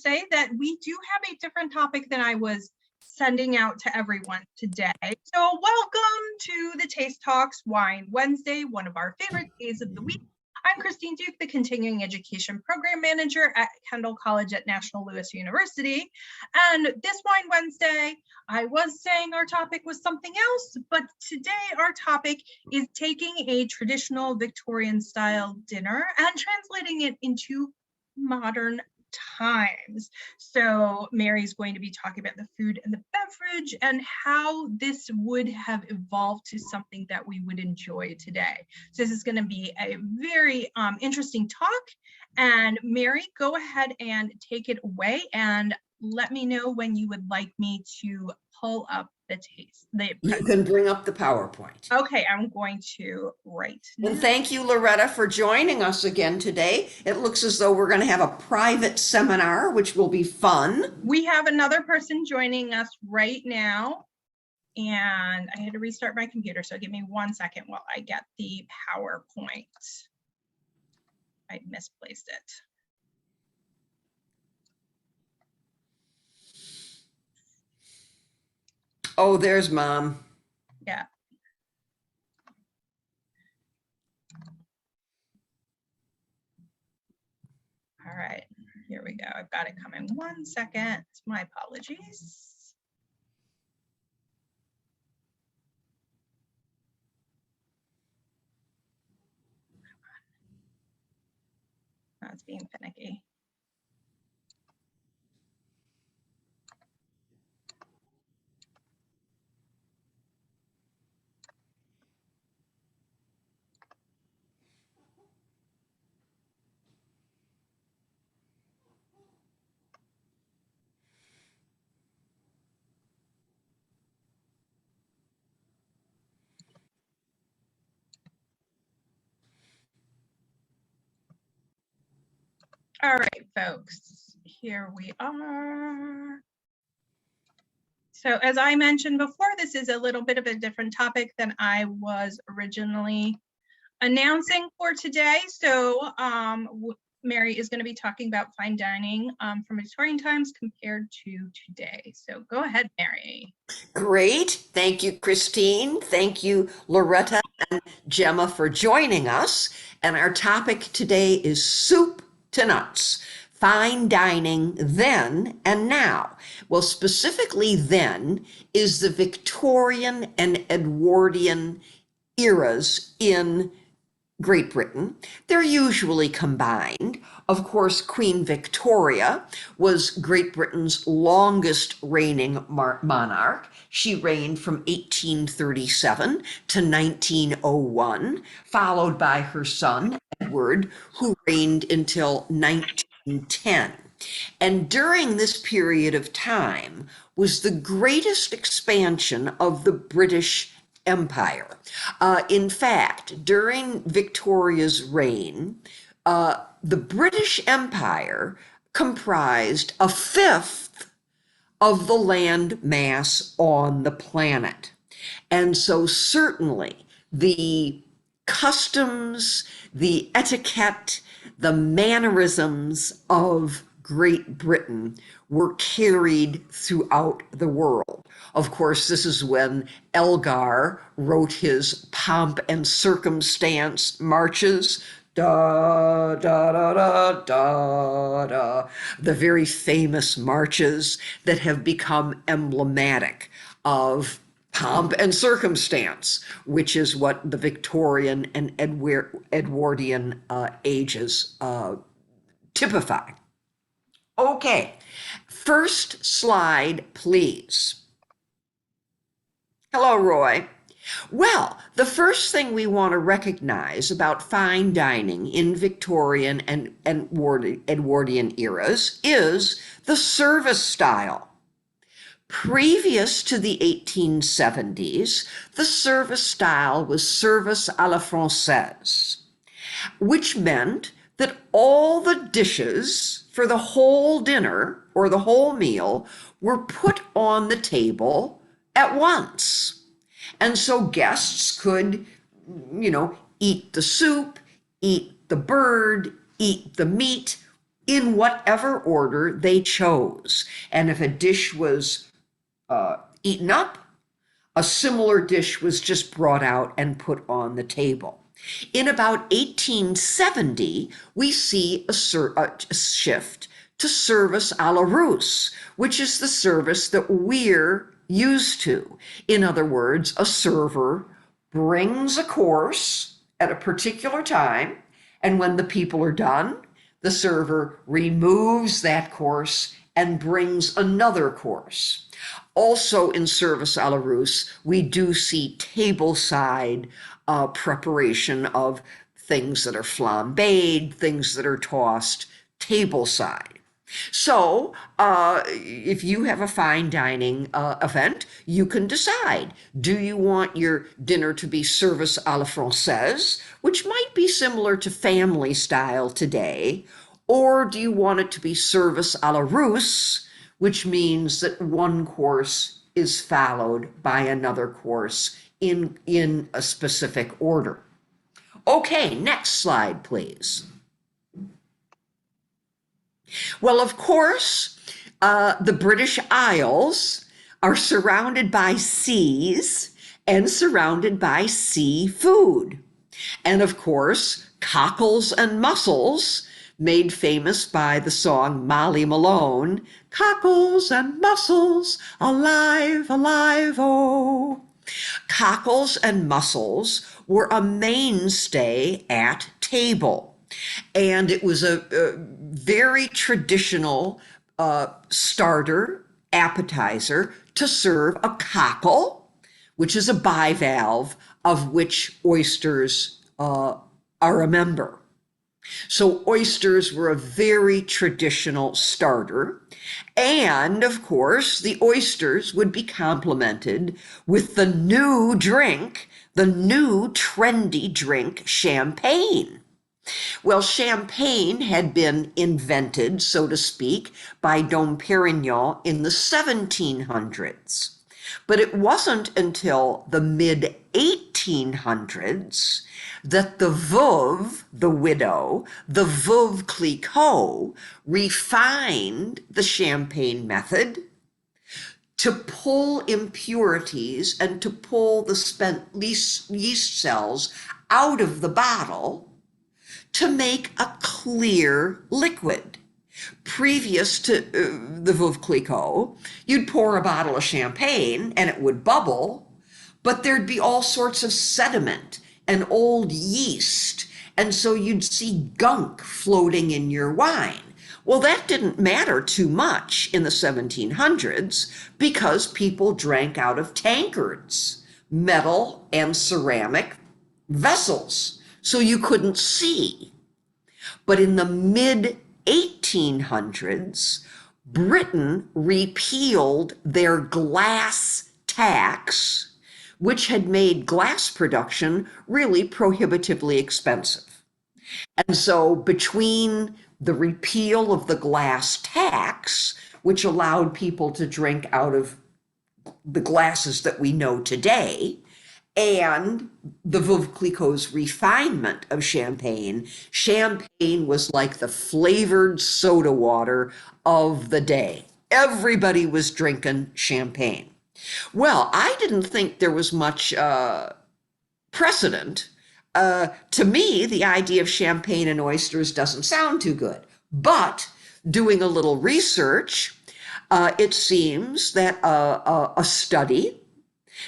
say that we do have a different topic than I was sending out to everyone today. So welcome to the Taste Talks Wine Wednesday, one of our favorite days of the week. I'm Christine Duke, the Continuing Education Program Manager at Kendall College at National Louis University. And this Wine Wednesday, I was saying our topic was something else, but today our topic is taking a traditional Victorian style dinner and translating it into modern times. So Mary's going to be talking about the food and the beverage and how this would have evolved to something that we would enjoy today. So this is going to be a very interesting talk. And Mary, go ahead and take it away and let me know when you would like me to pull up the taste. You can bring up the PowerPoint. Okay, I'm going to right now. And thank you, Loretta, for joining us again today. It looks as though we're going to have a private seminar, which will be fun. We have another person joining us right now, and I had to restart my computer, so give me 1 second while I get the PowerPoint. I misplaced it. Oh, there's Mom. Yeah. All right, here we go. I've got it coming. 1 second. My apologies. Oh, it's being finicky. All right, folks, here we are. So as I mentioned before, this is a little bit of a different topic than I was originally announcing for today. So Mary is going to be talking about fine dining from Victorian times compared to today. So go ahead, Mary. Great. Thank you, Christine. Thank you, Loretta and Gemma, for joining us. And our topic today is soup to nuts. Fine dining then and now. Well, specifically then is the Victorian and Edwardian eras in Great Britain. They're usually combined. Of course, Queen Victoria was Great Britain's longest reigning monarch. She reigned from 1837 to 1901, followed by her son, Edward, who reigned until 1910. And during this period of time was the greatest expansion of the British Empire. In fact, during Victoria's reign, the British Empire comprised a fifth of the land mass on the planet. And so certainly the customs, the etiquette, the mannerisms of Great Britain were carried throughout the world. Of course, this is when Elgar wrote his pomp and circumstance marches, da, da, da, da, da, da, the very famous marches that have become emblematic of pomp and circumstance, which is what the Victorian and Edwardian ages typify. Okay, first slide, please. Hello, Roy. Well, the first thing we want to recognize about fine dining in Victorian and Edwardian eras is the service style. Previous to the 1870s, the service style was service à la française, which meant that all the dishes for the whole dinner or the whole meal were put on the table at once. And so guests could, eat the soup, eat the bird, eat the meat in whatever order they chose. And if a dish was eaten up, a similar dish was just brought out and put on the table. In about 1870, we see a shift to service à la Russe, which is the service that we're used to. In other words, a server brings a course at a particular time, and when the people are done, the server removes that course and brings another course. Also in service à la Russe, we do see tableside preparation of things that are flambéed, things that are tossed tableside. So if you have a fine dining event, you can decide, do you want your dinner to be service à la française, which might be similar to family style today, or do you want it to be service à la Russe, which means that one course is followed by another course in a specific order. Okay, next slide, please. Well, of course, the British Isles are surrounded by seas and surrounded by seafood. And of course, cockles and mussels, made famous by the song Molly Malone, cockles and mussels, alive, alive, oh. Cockles and mussels were a mainstay at table. And it was a very traditional starter appetizer to serve a cockle, which is a bivalve of which oysters are a member. So oysters were a very traditional starter. And of course, the oysters would be complemented with the new drink, the new trendy drink, champagne. Well, champagne had been invented, so to speak, by Dom Pérignon in the 1700s. But it wasn't until the mid-1800s that the veuve, the widow, the Veuve Clicquot, refined the champagne method to pull impurities and to pull the spent yeast cells out of the bottle to make a clear liquid. Previous to the Veuve Clicquot, you'd pour a bottle of champagne and it would bubble, but there'd be all sorts of sediment and old yeast, and so you'd see gunk floating in your wine. Well, that didn't matter too much in the 1700s because people drank out of tankards, metal and ceramic vessels, so you couldn't see. But in the mid-1800s, Britain repealed their glass tax, which had made glass production really prohibitively expensive. And so between the repeal of the glass tax, which allowed people to drink out of the glasses that we know today, and the Veuve Clicquot's refinement of champagne, champagne was like the flavored soda water of the day. Everybody was drinking champagne. Well, I didn't think there was much precedent. To me, the idea of champagne and oysters doesn't sound too good. But doing a little research, it seems that a study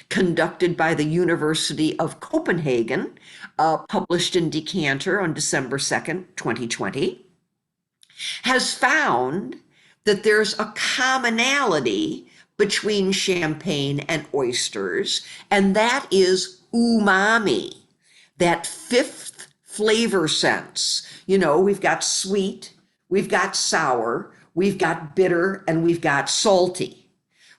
conducted by the University of Copenhagen, published in Decanter on December 2nd, 2020, has found that there's a commonality between champagne and oysters, and that is umami, that fifth flavor sense. You know, we've got sweet, we've got sour, we've got bitter, and we've got salty.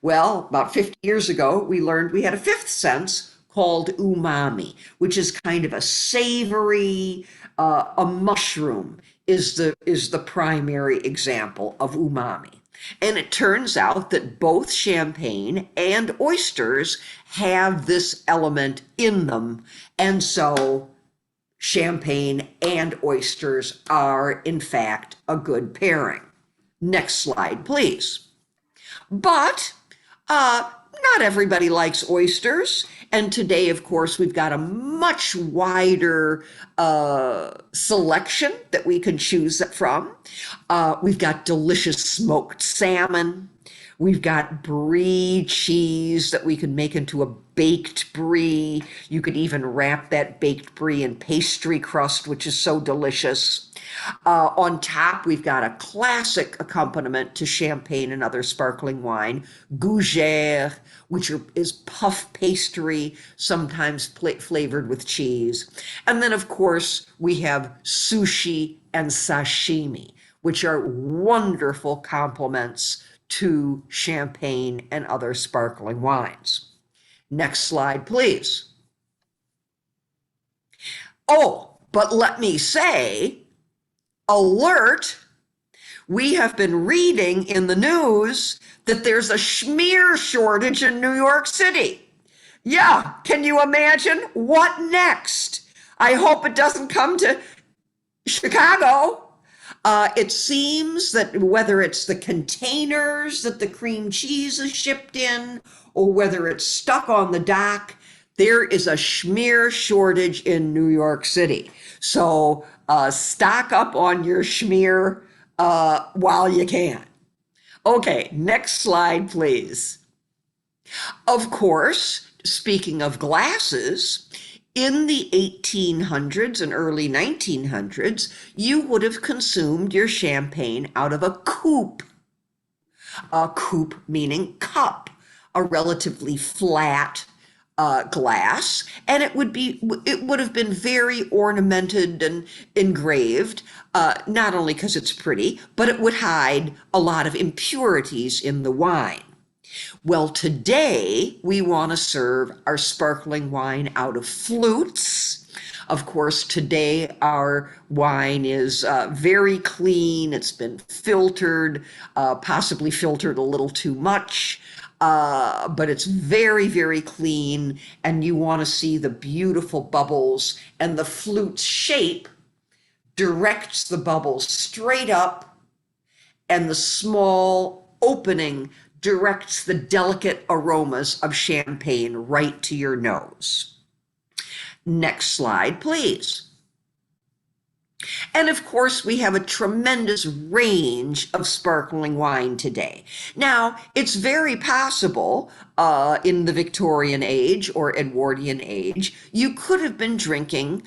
Well, about 50 years ago, we learned we had a fifth sense called umami, which is kind of a savory, a mushroom is the primary example of umami. And it turns out that both champagne and oysters have this element in them. And so champagne and oysters are, in fact, a good pairing. Next slide, please. But not everybody likes oysters. And today, of course, we've got a much wider selection that we can choose from. We've got delicious smoked salmon. We've got brie cheese that we can make into a baked brie. You could even wrap that baked brie in pastry crust, which is so delicious. On top, we've got a classic accompaniment to champagne and other sparkling wine, gougère, which is puff pastry, sometimes flavored with cheese. And then, of course, we have sushi and sashimi, which are wonderful complements to champagne and other sparkling wines. Next slide, please. Oh, but let me say, alert, we have been reading in the news that there's a schmear shortage in New York City. Yeah, can you imagine? What next? I hope it doesn't come to Chicago. It seems that whether it's the containers that the cream cheese is shipped in, or whether it's stuck on the dock, there is a schmear shortage in New York City. So stock up on your schmear while you can. Okay, next slide, please. Of course, speaking of glasses, in the 1800s and early 1900s, you would have consumed your champagne out of a coupe. A coupe meaning cup, a relatively flat glass, and it would have been very ornamented and engraved, not only because it's pretty, but it would hide a lot of impurities in the wine. Well, today we want to serve our sparkling wine out of flutes. Of course, today our wine is very clean. It's been filtered, possibly filtered a little too much, but it's very, very clean. And you want to see the beautiful bubbles, and the flute's shape directs the bubbles straight up, and the small opening directs the delicate aromas of champagne right to your nose. Next slide, please. And of course, we have a tremendous range of sparkling wine today. Now, it's very possible in the Victorian age or Edwardian age, you could have been drinking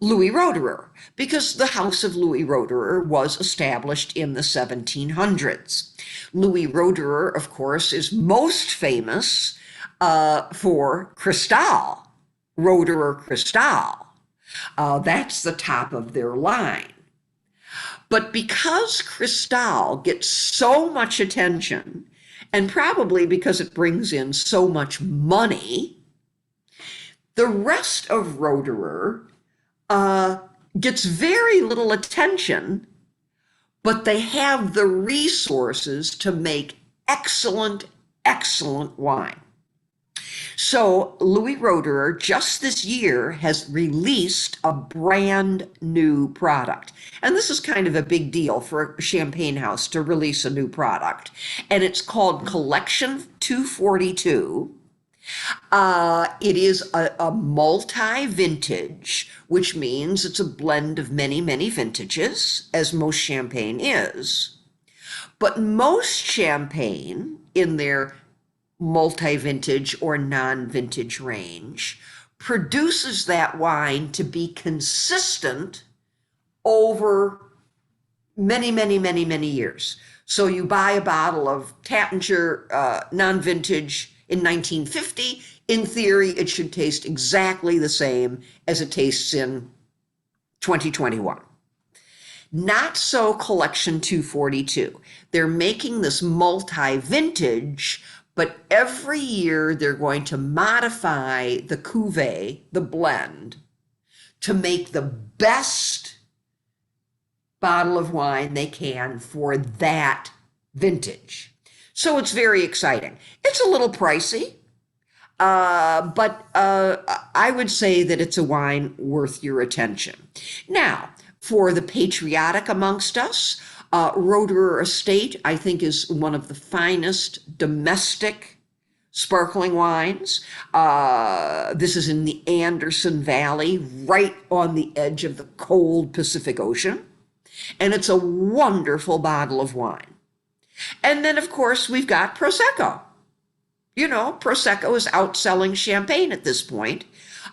Louis Rotorua, because the house of Louis Rotorua was established in the 1700s. Louis Rotorua, of course, is most famous for Cristal, Rotorua Cristal. That's the top of their line. But because Cristal gets so much attention, and probably because it brings in so much money, the rest of Rotorua gets very little attention, but they have the resources to make excellent, excellent wine. So Louis Rotorua just this year has released a brand new product. And this is kind of a big deal for a champagne house to release a new product. And it's called Collection 242. It is a multi-vintage, which means it's a blend of many, many vintages, as most champagne is. But most champagne in their multi-vintage or non-vintage range produces that wine to be consistent over many, many, many, many years. So you buy a bottle of Taittinger non-vintage in 1950, in theory, it should taste exactly the same as it tastes in 2021. Not so Collection 242. They're making this multi-vintage, but every year they're going to modify the cuvee, the blend, to make the best bottle of wine they can for that vintage. So it's very exciting. It's a little pricey. But I would say that it's a wine worth your attention. Now, for the patriotic amongst us, Rotorua Estate, I think, is one of the finest domestic sparkling wines. This is in the Anderson Valley, right on the edge of the cold Pacific Ocean. And it's a wonderful bottle of wine. And then, of course, we've got Prosecco. You know, Prosecco is outselling champagne at this point,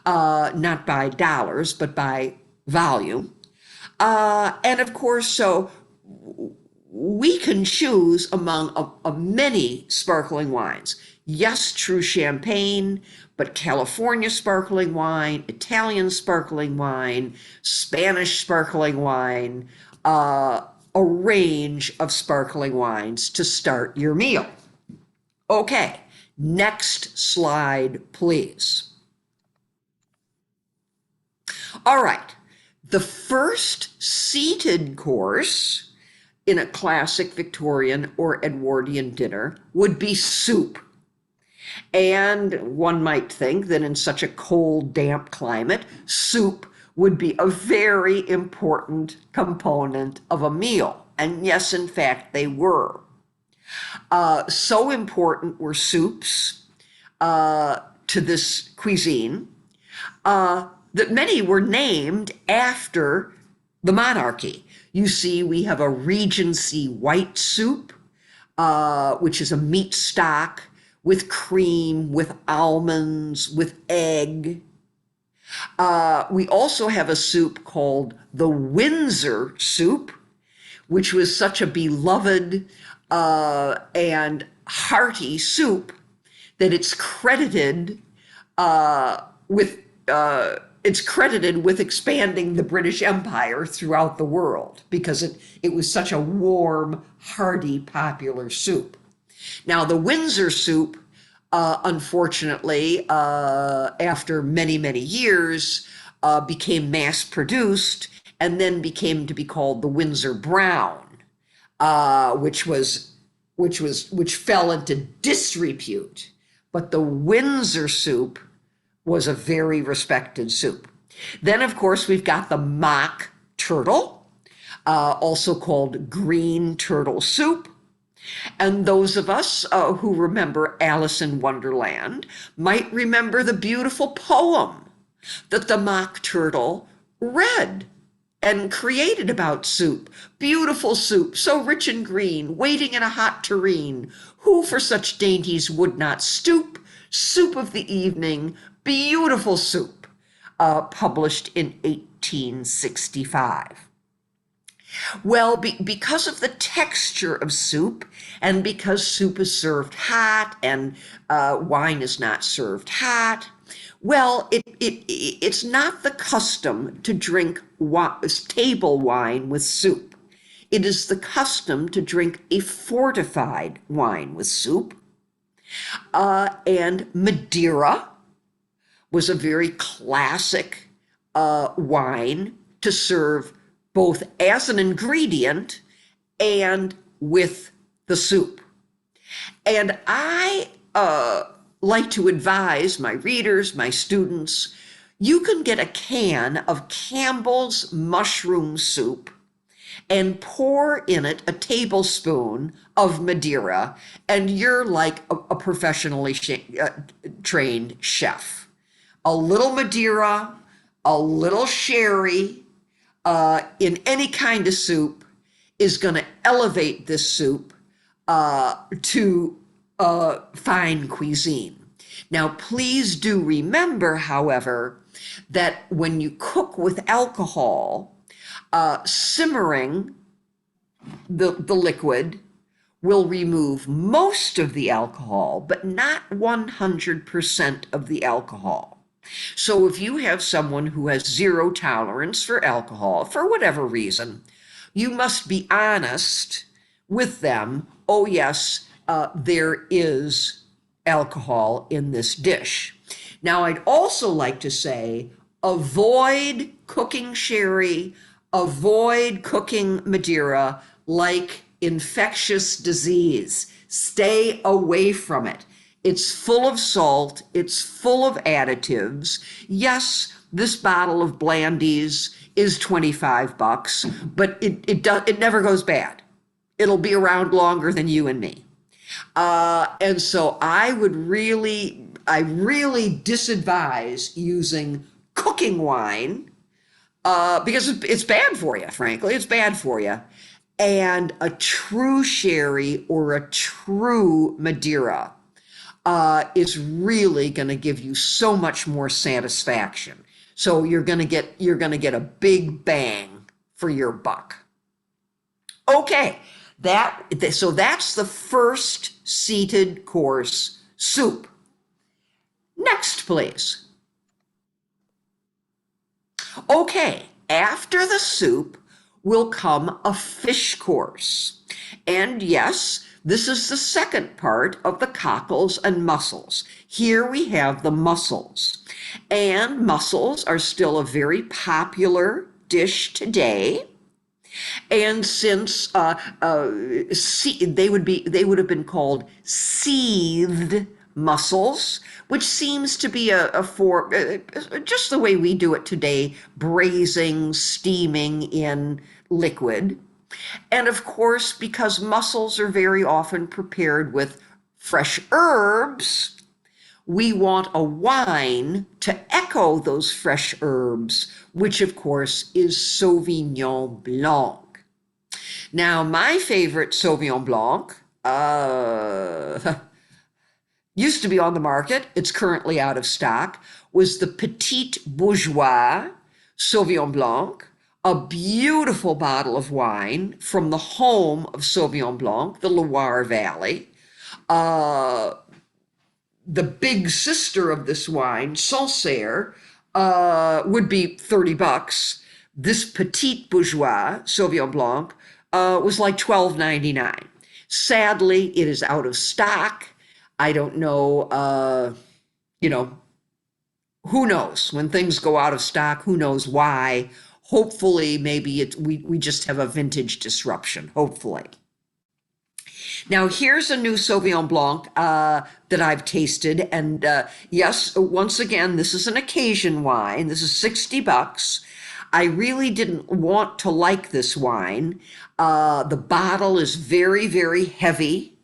not by dollars, but by volume. And of course, so we can choose among many sparkling wines. Yes, true champagne, but California sparkling wine, Italian sparkling wine, Spanish sparkling wine, a range of sparkling wines to start your meal. Okay. Next slide, please. All right. The first seated course in a classic Victorian or Edwardian dinner would be soup. And one might think that in such a cold, damp climate, soup would be a very important component of a meal. And yes, in fact, they were. So important were soups to this cuisine that many were named after the monarchy. You see, we have a Regency white soup, which is a meat stock with cream, with almonds, with egg. We also have a soup called the Windsor Soup, which was such a beloved and hearty soup that it's credited with expanding the British Empire throughout the world because it was such a warm, hearty, popular soup. Now, the Windsor Soup, unfortunately, after many, many years, became mass-produced and then became to be called the Windsor Brown. Which fell into disrepute. But the Windsor soup was a very respected soup. Then, of course, we've got the mock turtle, also called green turtle soup. And those of us who remember Alice in Wonderland might remember the beautiful poem that the mock turtle read and created about soup. Beautiful soup, so rich and green, waiting in a hot tureen. Who for such dainties would not stoop? Soup of the evening, beautiful soup, published in 1865. Well, because of the texture of soup, and because soup is served hot and wine is not served hot, well, it's not the custom to drink table wine with soup. It is the custom to drink a fortified wine with soup. And Madeira was a very classic wine to serve both as an ingredient and with the soup. And I like to advise my readers, my students, you can get a can of Campbell's mushroom soup and pour in it a tablespoon of Madeira, and you're like a professionally trained chef. A little Madeira, a little sherry in any kind of soup is going to elevate this soup to fine cuisine. Now, please do remember, however, that when you cook with alcohol, simmering the liquid will remove most of the alcohol, but not 100% of the alcohol. So if you have someone who has zero tolerance for alcohol, for whatever reason, you must be honest with them. Oh, yes, there is alcohol in this dish. Now, I'd also like to say, avoid cooking sherry, avoid cooking Madeira like infectious disease. Stay away from it. It's full of salt. It's full of additives. Yes, this bottle of Blandies is $25, but it never goes bad. It'll be around longer than you and me. And so I really disadvise using cooking wine because it's bad for you, frankly. It's bad for you. And a true sherry or a true Madeira is really going to give you so much more satisfaction. So you're going to get a big bang for your buck. Okay, so that's the first seated course, soup. Next, please. Okay, after the soup will come a fish course. And yes, this is the second part of the cockles and mussels. Here we have the mussels. And mussels are still a very popular dish today. And since they would have been called seethed mussels, which seems to be a form, just the way we do it today, braising, steaming in liquid. And of course, because mussels are very often prepared with fresh herbs, we want a wine to echo those fresh herbs, which of course is Sauvignon Blanc. Now, my favorite Sauvignon Blanc used to be on the market, it's currently out of stock, was the Petite Bourgeois Sauvignon Blanc, a beautiful bottle of wine from the home of Sauvignon Blanc, the Loire Valley. The big sister of this wine, Sancerre, would be $30. This Petite Bourgeois Sauvignon Blanc was like $12.99. Sadly, it is out of stock. I don't know, who knows? When things go out of stock, who knows why? Hopefully, maybe we just have a vintage disruption, hopefully. Now, here's a new Sauvignon Blanc that I've tasted. And yes, once again, this is an occasion wine. This is $60. I really didn't want to like this wine. The bottle is very, very heavy,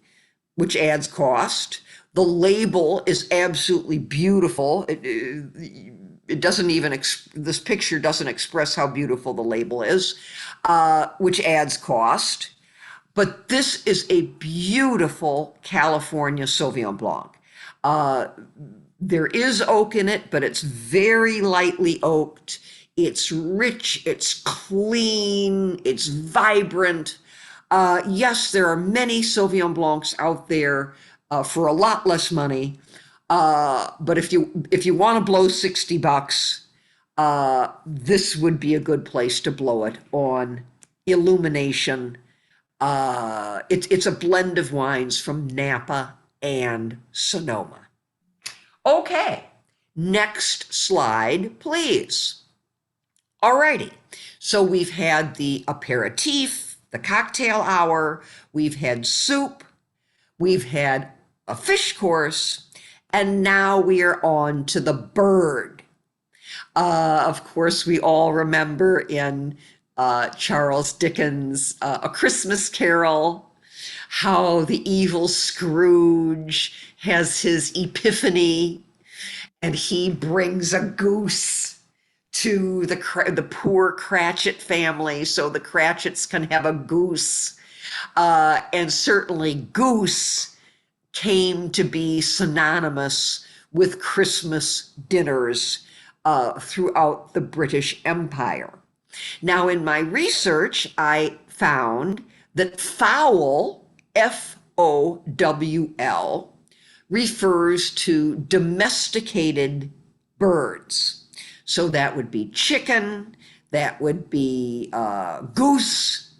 which adds cost. The label is absolutely beautiful. It doesn't even, this picture doesn't express how beautiful the label is, which adds cost. But this is a beautiful California Sauvignon Blanc. There is oak in it, but it's very lightly oaked. It's rich, it's clean, it's vibrant. Yes, there are many Sauvignon Blancs out there for a lot less money. But if you want to blow $60, this would be a good place to blow it on illumination. It's a blend of wines from Napa and Sonoma. Okay, next slide, please. Alrighty, so we've had the aperitif, the cocktail hour, we've had soup, we've had a fish course, and now we are on to the bird. Of course, we all remember in Charles Dickens' A Christmas Carol, how the evil Scrooge has his epiphany and he brings a goose to the poor Cratchit family so the Cratchits can have a goose. And certainly goose came to be synonymous with Christmas dinners throughout the British Empire. Now, in my research, I found that fowl, F-O-W-L, refers to domesticated birds. So that would be chicken, that would be goose,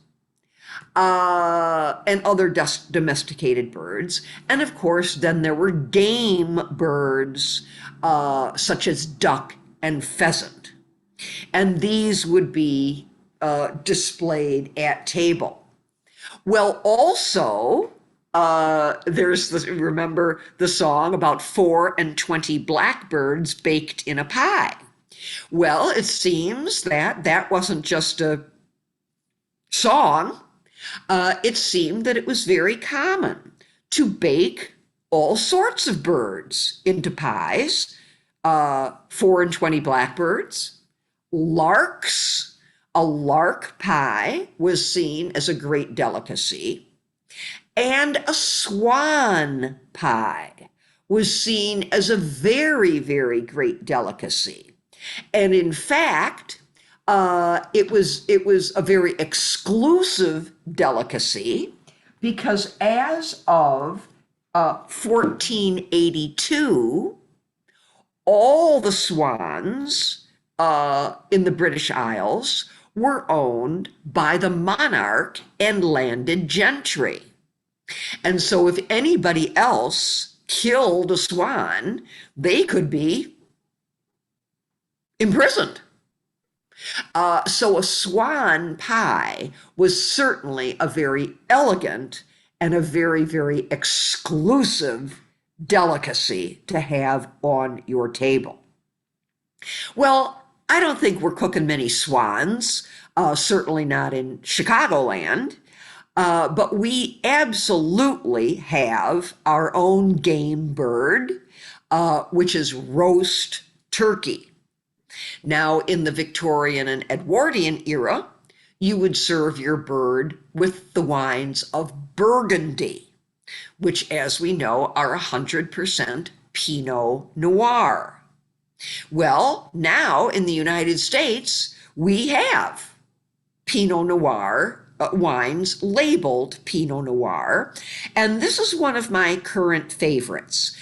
and other domesticated birds. And of course, then there were game birds, such as duck and pheasant. And these would be displayed at table. Well, also, Remember the song about 4 and 20 blackbirds baked in a pie? Well, it seems that that wasn't just a song. It seemed that it was very common to bake all sorts of birds into pies. 4 and 20 blackbirds, larks. A lark pie was seen as a great delicacy, and a swan pie was seen as a very, very great delicacy. And in fact, it was a very exclusive delicacy because as of 1482, all the swans in the British Isles were owned by the monarch and landed gentry. And so if anybody else killed a swan, they could be imprisoned. So a swan pie was certainly a very elegant and a very, very exclusive delicacy to have on your table. Well, I don't think we're cooking many swans, certainly not in Chicagoland, but we absolutely have our own game bird, which is roast turkey. Now, in the Victorian and Edwardian era, you would serve your bird with the wines of Burgundy, which, as we know, are 100% Pinot Noir. Well, now in the United States, we have Pinot Noir wines labeled Pinot Noir, and this is one of my current favorites.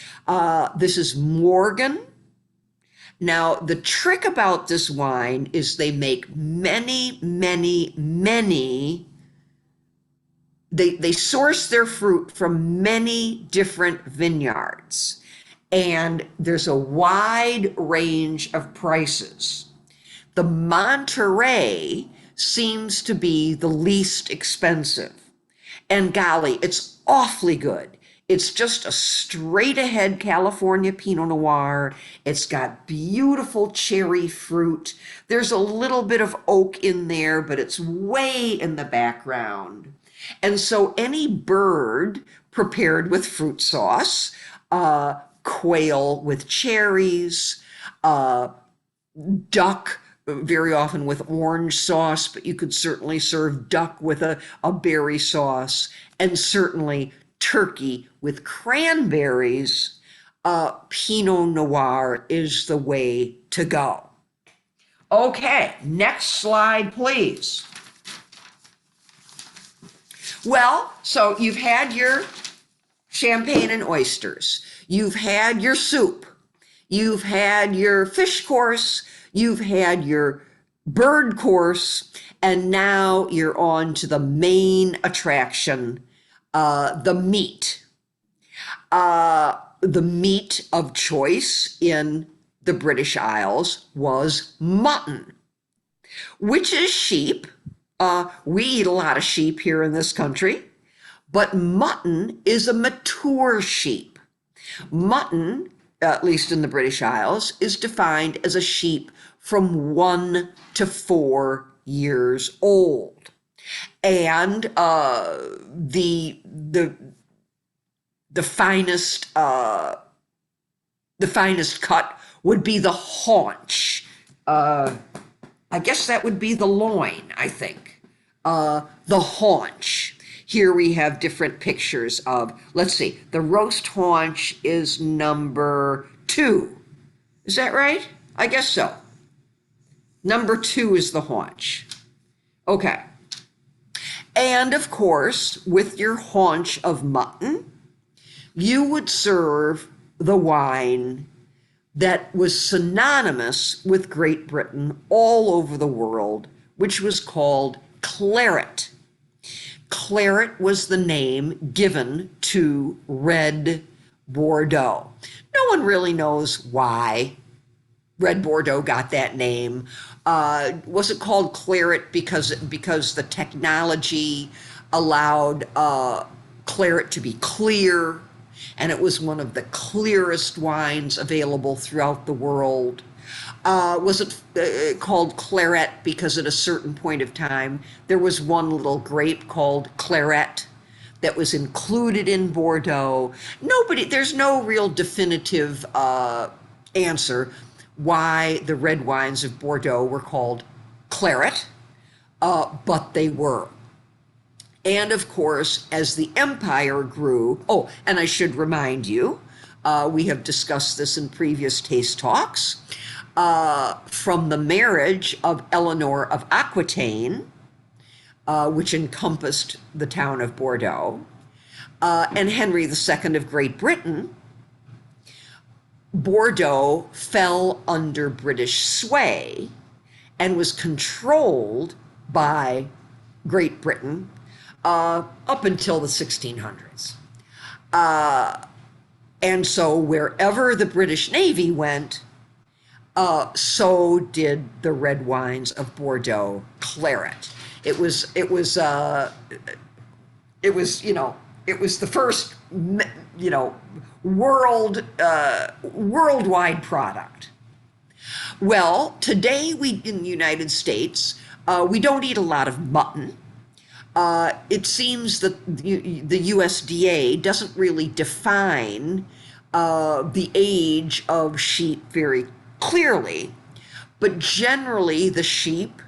This is Morgan. Now, the trick about this wine is they make many, they source their fruit from many different vineyards, and there's a wide range of prices. The Monterey seems to be the least expensive, and golly, it's awfully good. It's just a straight ahead California Pinot Noir. It's got beautiful cherry fruit. There's a little bit of oak in there, but it's way in the background. And so any bird prepared with fruit sauce, quail with cherries, duck very often with orange sauce, but you could certainly serve duck with a berry sauce, and certainly turkey with cranberries. Pinot Noir is the way to go. Okay, next slide, please. Well, so you've had your champagne and oysters. You've had your soup. You've had your fish course. You've had your bird course. And now you're on to the main attraction, the meat. The meat of choice in the British Isles was mutton, which is sheep. We eat a lot of sheep here in this country, but mutton is a mature sheep. Mutton, at least in the British Isles, is defined as a sheep from 1 to 4 years old. And the finest cut would be the haunch. I guess that would be the loin, I think. The haunch. Here we have different pictures of, let's see, the roast haunch is number 2. Is that right? I guess so. Number 2 is the haunch. Okay. And of course, with your haunch of mutton, you would serve the wine that was synonymous with Great Britain all over the world, which was called claret. Claret was the name given to red Bordeaux. No one really knows why red Bordeaux got that name. Was it called claret because the technology allowed claret to be clear, and it was one of the clearest wines available throughout the world. Was it called claret because at a certain point of time there was one little grape called claret that was included in Bordeaux? There's no real definitive answer why the red wines of Bordeaux were called claret, but they were. And of course, as the empire grew, oh, and I should remind you, we have discussed this in previous taste talks, from the marriage of Eleanor of Aquitaine, which encompassed the town of Bordeaux, and Henry II of Great Britain, Bordeaux fell under British sway and was controlled by Great Britain up until the 1600s. And so wherever the British Navy went, so did the red wines of Bordeaux claret. It was the first, worldwide product. Well, today in the United States, we don't eat a lot of mutton. It seems that the USDA doesn't really define the age of sheep very clearly, but generally the sheep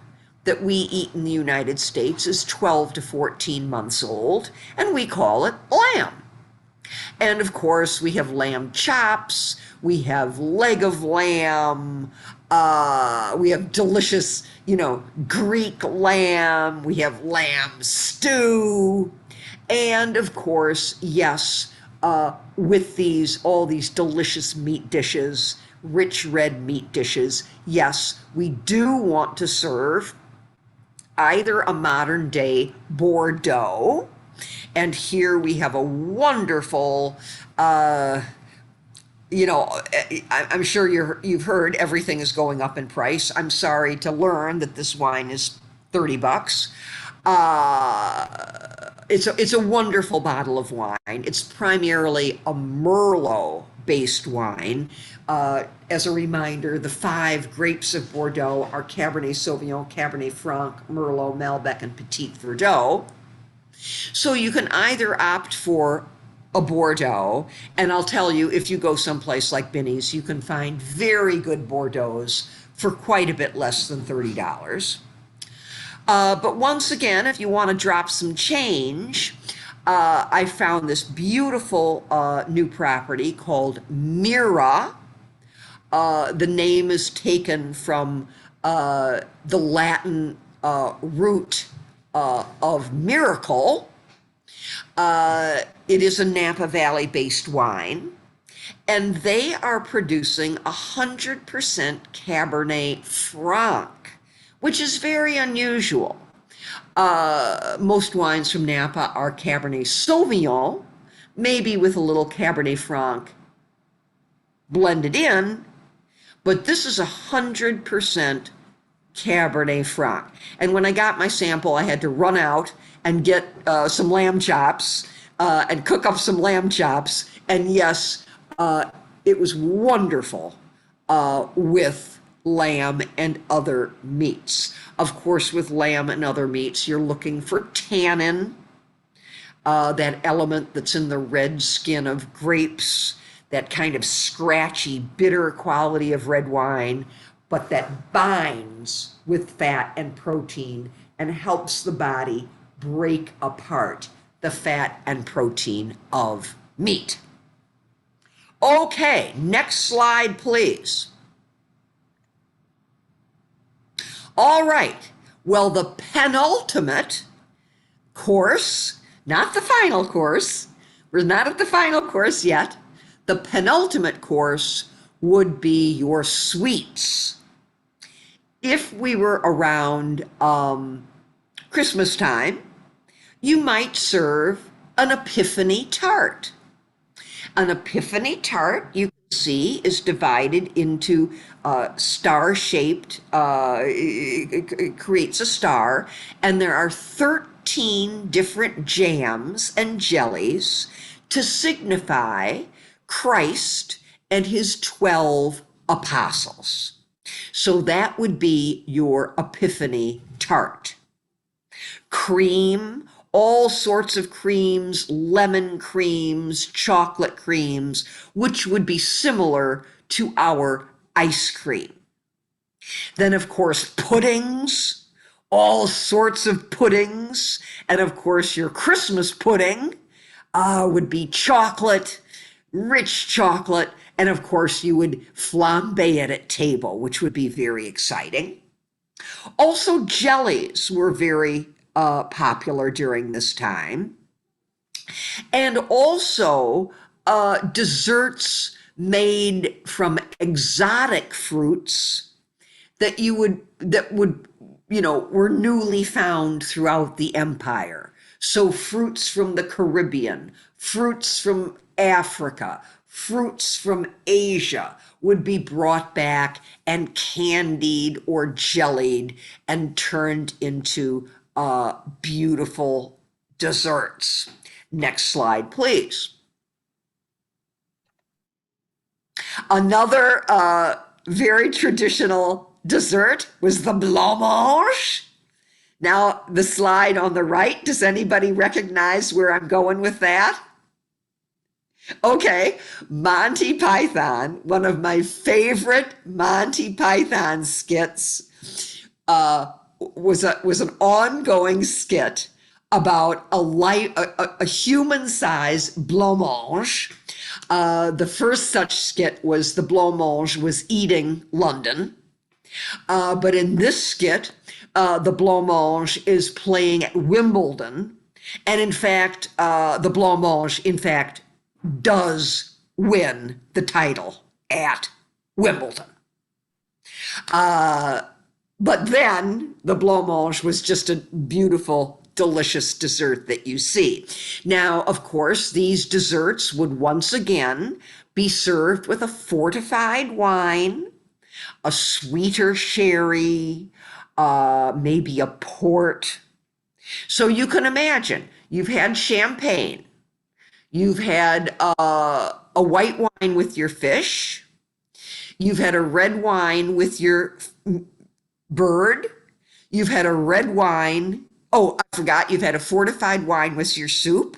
that we eat in the United States is 12 to 14 months old, and we call it lamb. And of course, we have lamb chops, we have leg of lamb, we have delicious, Greek lamb, we have lamb stew, and of course, yes, with all these delicious meat dishes, rich red meat dishes, yes, we do want to serve either a modern day Bordeaux, and here we have a wonderful, I'm sure you've heard everything is going up in price. I'm sorry to learn that this wine is $30. It's a wonderful bottle of wine. It's primarily a Merlot-based wine. As a reminder, the 5 grapes of Bordeaux are Cabernet Sauvignon, Cabernet Franc, Merlot, Malbec, and Petite Verdot. So you can either opt for a Bordeaux, and I'll tell you, if you go someplace like Binny's, you can find very good Bordeaux's for quite a bit less than $30. But once again, if you want to drop some change, I found this beautiful new property called Mira. The name is taken from the Latin root of miracle. It is a Napa Valley-based wine, and they are producing 100% Cabernet Franc, which is very unusual. Most wines from Napa are Cabernet Sauvignon, maybe with a little Cabernet Franc blended in, but this is 100% Cabernet Franc. And when I got my sample, I had to run out and get some lamb chops and cook up some lamb chops. And yes, it was wonderful with lamb and other meats. Of course, with lamb and other meats, you're looking for tannin, that element that's in the red skin of grapes, that kind of scratchy, bitter quality of red wine, but that binds with fat and protein and helps the body break apart the fat and protein of meat. Okay, next slide, please. All right, well, the penultimate course, not the final course, we're not at the final course yet. The penultimate course would be your sweets. If we were around Christmas time, you might serve an Epiphany Tart. An Epiphany Tart, you can see, is divided into star-shaped, it creates a star, and there are 13 19 different jams and jellies to signify Christ and his 12 apostles. So that would be your Epiphany Tart. Cream, all sorts of creams, lemon creams, chocolate creams, which would be similar to our ice cream. Then, of course, puddings, all sorts of puddings. And of course, your Christmas pudding would be chocolate, rich chocolate. And of course, you would flambe it at table, which would be very exciting. Also, jellies were very popular during this time. And also, desserts made from exotic fruits that were newly found throughout the empire. So fruits from the Caribbean, fruits from Africa, fruits from Asia would be brought back and candied or jellied and turned into beautiful desserts. Next slide, please. Another very traditional dessert was the Blanc Marsh. Now, the slide on the right, does anybody recognize where I'm going with that? Okay, Monty Python, one of my favorite Monty Python skits, was an ongoing skit about a human-sized blancmange. The first such skit was the blancmange was eating London. But in this skit, the blancmange is playing at Wimbledon. And in fact, the blancmange, in fact, does win the title at Wimbledon. But then the blancmange was just a beautiful, delicious dessert that you see. Now, of course, these desserts would once again be served with a fortified wine, a sweeter sherry, maybe a port. So you can imagine, you've had champagne, you've had a white wine with your fish, you've had a red wine with your bird, you've had a red wine, oh, I forgot, you've had a fortified wine with your soup.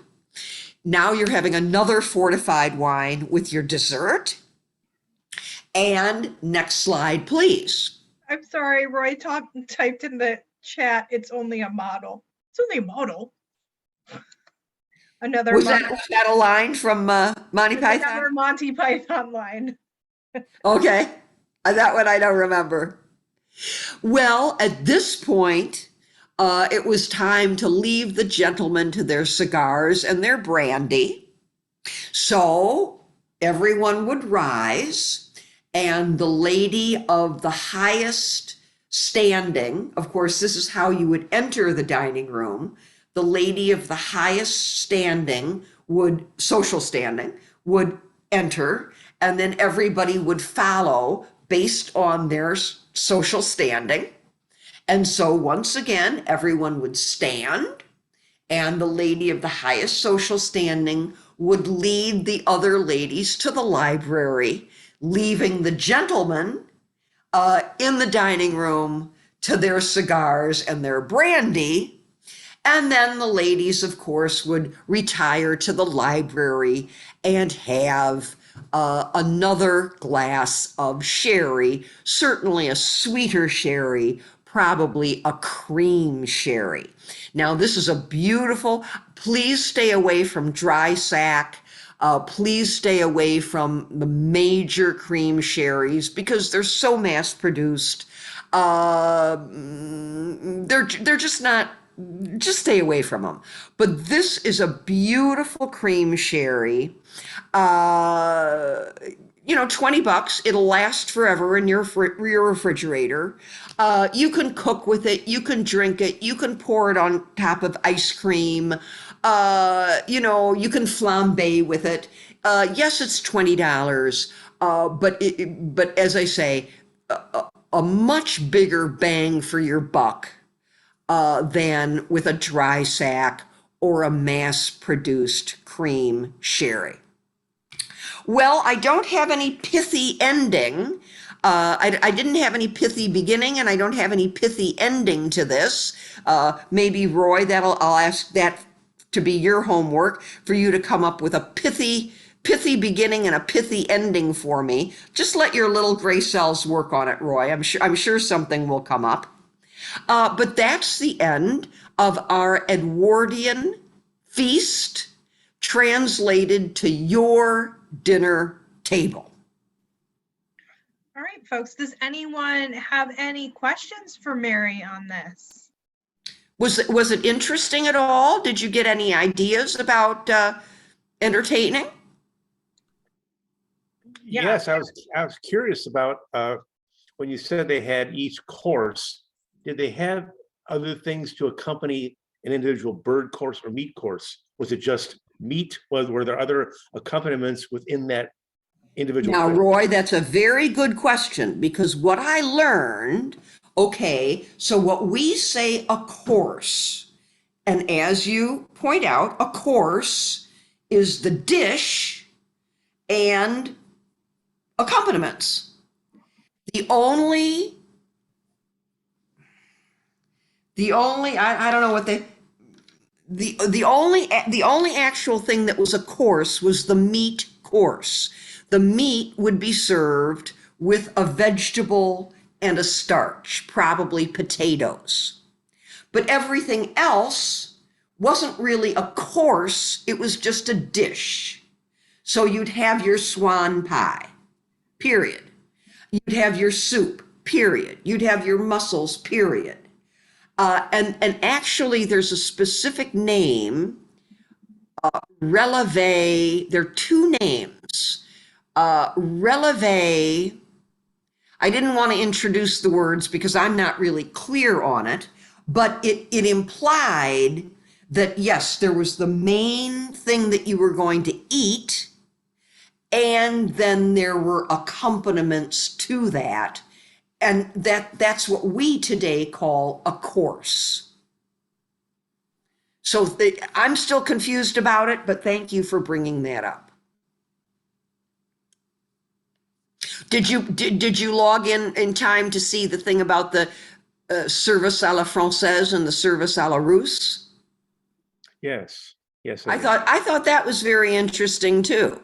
Now you're having another fortified wine with your dessert. And next slide, please. I'm sorry, Roy typed in the chat, it's only a model. It's only a model. Another was that a line from Monty Python? Another Monty Python line. Okay, that one I don't remember. Well, at this point, it was time to leave the gentlemen to their cigars and their brandy. So everyone would rise, and the lady of the highest standing, of course, this is how you would enter the dining room. The lady of the highest standing social standing, would enter, and then everybody would follow based on their social standing. And so once again, everyone would stand, and the lady of the highest social standing would lead the other ladies to the library, leaving the gentlemen in the dining room to their cigars and their brandy. And then the ladies, of course, would retire to the library and have another glass of sherry, certainly a sweeter sherry, probably a cream sherry. Now, this is a beautiful, please stay away from dry sack. Please stay away from the major cream sherries because they're so mass produced. They're just not, just stay away from them. But this is a beautiful cream sherry. $20. It'll last forever in your refrigerator. You can cook with it. You can drink it. You can pour it on top of ice cream. You can flambe with it. Yes, it's $20, but as I say, a much bigger bang for your buck than with a dry sack or a mass-produced cream sherry. Well, I don't have any pithy ending. I didn't have any pithy beginning, and I don't have any pithy ending to this. Maybe Roy, I'll ask that to be your homework, for you to come up with a pithy beginning and a pithy ending for me. Just let your little gray cells work on it, Roy. I'm sure something will come up. But that's the end of our Edwardian feast, translated to your dinner table. All right, folks, does anyone have any questions for Mary on this? Was it interesting at all? Did you get any ideas about entertaining? Yeah. Yes, I was curious about when you said they had each course, did they have other things to accompany an individual bird course or meat course? Was it just meat? Were there other accompaniments within that individual Now, course? Roy, that's a very good question, because what I learned, okay, so what we say a course, and as you point out, a course is the dish and accompaniments. The only, I don't know what the only actual thing that was a course was the meat course. The meat would be served with a vegetable and a starch, probably potatoes. But everything else wasn't really a course, it was just a dish. So you'd have your swan pie, period. You'd have your soup, period. You'd have your mussels, period. And actually, there's a specific name, releve. There are two names. Releve, I didn't want to introduce the words because I'm not really clear on it, but it implied that, yes, there was the main thing that you were going to eat, and then there were accompaniments to that. And that's what we today call a course. So I'm still confused about it, but thank you for bringing that up. Did you log in time to see the thing about the service à la française and the service à la russe? Yes, yes. I thought that was very interesting too.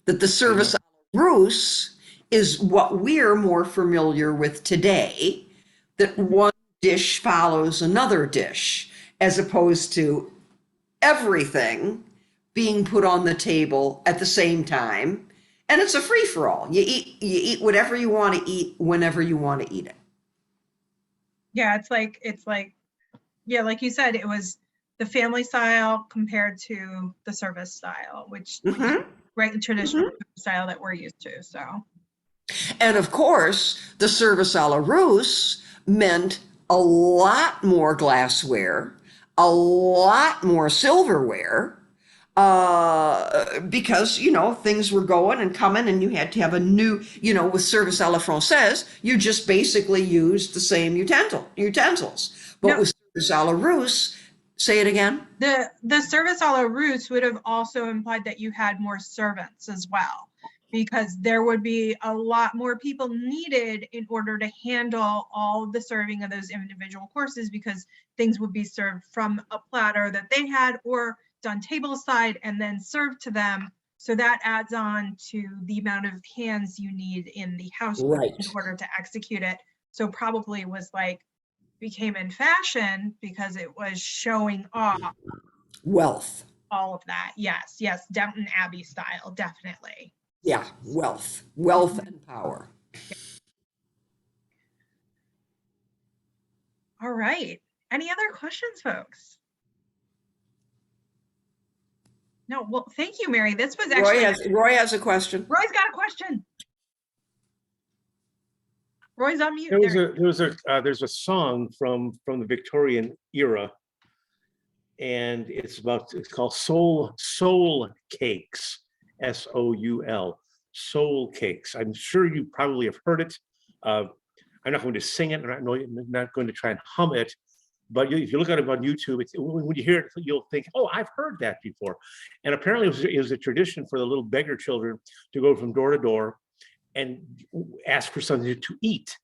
That the service à la russe is what we're more familiar with today, that one dish follows another dish, as opposed to everything being put on the table at the same time. And it's a free-for-all. You eat whatever you want to eat whenever you want to eat it. Yeah, it's like, yeah, like you said, it was the family style compared to the service style, which right, the traditional style that we're used to. So, and of course, the service à la russe meant a lot more glassware, a lot more silverware, because, things were going and coming, and you had to have a new, with service à la française, you just basically used the same utensils. But with service à la russe, say it again. The service à la russe would have also implied that you had more servants as well, because there would be a lot more people needed in order to handle all the serving of those individual courses, because things would be served from a platter that they had or done tableside and then served to them. So that adds on to the amount of hands you need in the household in order to execute it. So probably was became in fashion because it was showing off wealth, all of that. Yes, Downton Abbey style, definitely. Yeah, wealth and power. All right. Any other questions, folks? No, well, thank you, Mary. This was actually Roy has a question. Roy's got a question. Roy's on mute. There's a song from the Victorian era, and it's called Soul Cakes, S-O-U-L, Soul Cakes. I'm sure you probably have heard it. I'm not going to sing it. I'm not going to try and hum it, But if you look at it on YouTube, when you hear it, you'll think, oh, I've heard that before. And apparently it was a tradition for the little beggar children to go from door to door and ask for something to eat.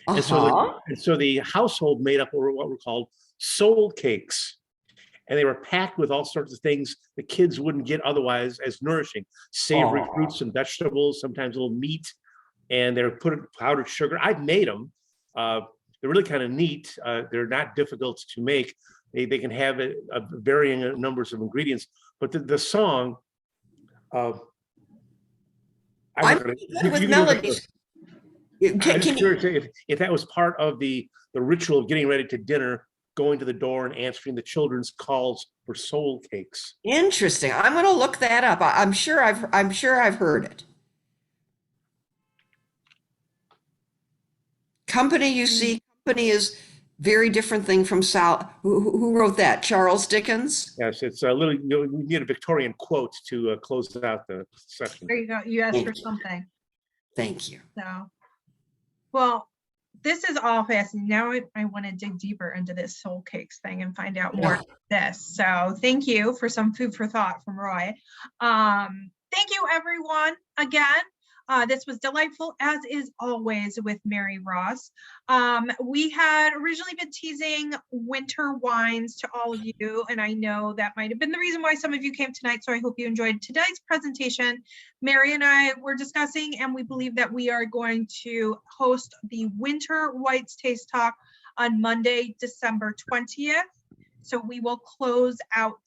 And so the household made up what were called soul cakes. And they were packed with all sorts of things the kids wouldn't get otherwise as nourishing. Savory fruits and vegetables, sometimes a little meat. And they're put in powdered sugar. I've made them. They're really kind of neat. They're not difficult to make. They can have varying numbers of ingredients. But the song, I'm good with melodies. I'm curious if that was part of the ritual of getting ready to dinner, going to the door and answering the children's calls for soul cakes. Interesting. I'm going to look that up. I'm sure I've heard it. Company, you see, company is very different thing from Sal. Who wrote that? Charles Dickens? Yes, it's a little, we need a Victorian quote to close out the session. There you go. You asked for something. Thank you. So, well, this is all fascinating. Now I want to dig deeper into this soul cakes thing and find out more about this. So thank you for some food for thought from Roy. Thank you, everyone, again. This was delightful, as is always with Mary Ross. We had originally been teasing winter wines to all of you, and I know that might have been the reason why some of you came tonight, so I hope you enjoyed today's presentation. Mary and I were discussing, and we believe that we are going to host the Winter Whites Taste Talk on Monday, December 20th. So we will close out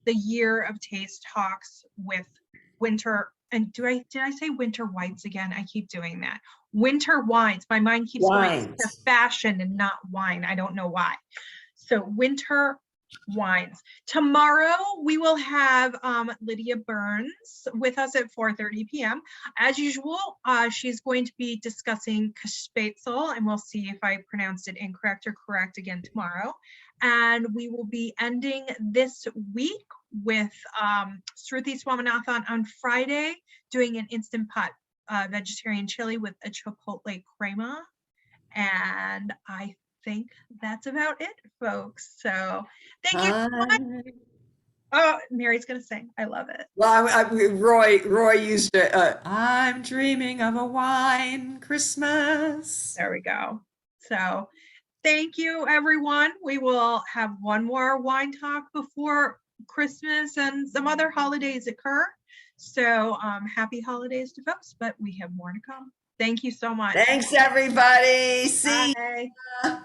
the year of Taste Talks with winter. And did I say winter whites again? I keep doing that. Winter wines. My mind keeps going to fashion and not wine. I don't know why. So winter wines. Tomorrow we will have Lydia Burns with us at 4:30 p.m. As usual, she's going to be discussing Spätzle, and we'll see if I pronounced it incorrect or correct again tomorrow. And we will be ending this week with Sruthi Swaminathan on Friday, doing an Instant Pot vegetarian chili with a chipotle crema. And I think that's about it, folks. So thank you so much. Oh, Mary's gonna sing. I love it. Well, Roy used it. I'm dreaming of a wine Christmas. There we go. So thank you, everyone. We will have one more wine talk before Christmas and some other holidays occur. So happy holidays to folks, but we have more to come. Thank you so much. Thanks, everybody. See Bye. ya.